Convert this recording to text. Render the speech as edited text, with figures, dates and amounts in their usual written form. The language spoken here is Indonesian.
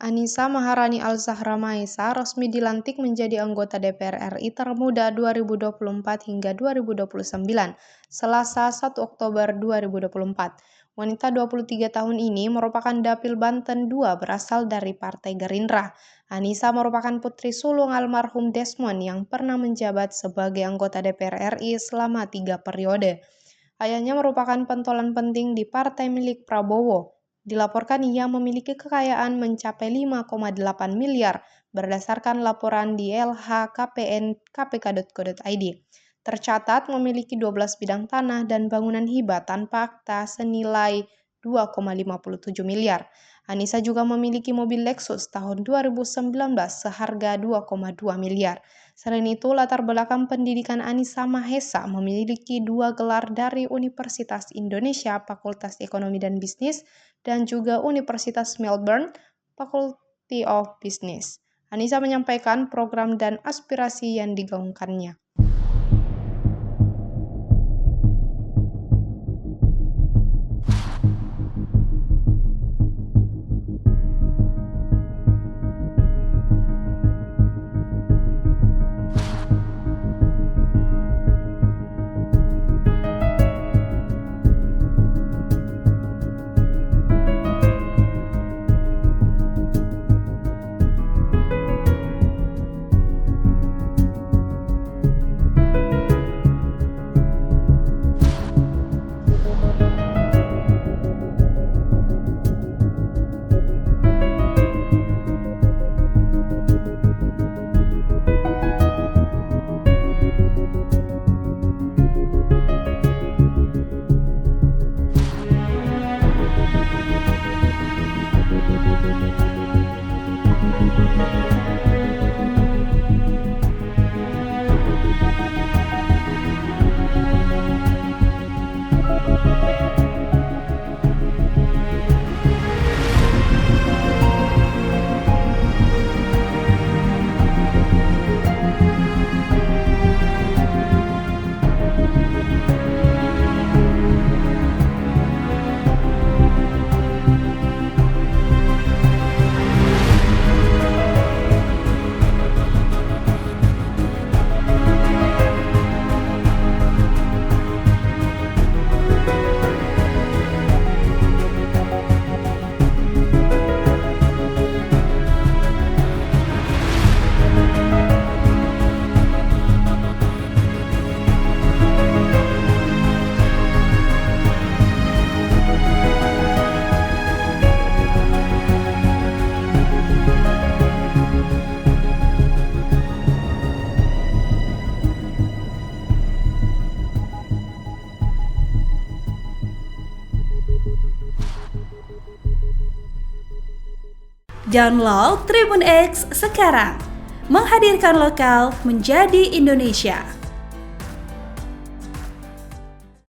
Annisa Maharani Al-Zahra Maesa resmi dilantik menjadi anggota DPR RI termuda 2024 hingga 2029, Selasa 1 Oktober 2024. Wanita 23 tahun ini merupakan dapil Banten II berasal dari Partai Gerindra. Annisa merupakan putri sulung almarhum Desmond yang pernah menjabat sebagai anggota DPR RI selama 3 periode. Ayahnya merupakan pentolan penting di partai milik Prabowo. Dilaporkan ia memiliki kekayaan mencapai 5,8 miliar berdasarkan laporan di LHKPN kpk.go.id. Tercatat memiliki 12 bidang tanah dan bangunan hibah tanpa akta senilai 2,57 miliar. Annisa juga memiliki mobil Lexus tahun 2019 seharga 2,2 miliar. Selain itu, latar belakang pendidikan Annisa Maesa memiliki 2 gelar dari Universitas Indonesia Fakultas Ekonomi dan Bisnis dan juga Universitas Melbourne Faculty of Business. Annisa menyampaikan program dan aspirasi yang digaungkannya. Download Tribun X sekarang, menghadirkan lokal menjadi Indonesia.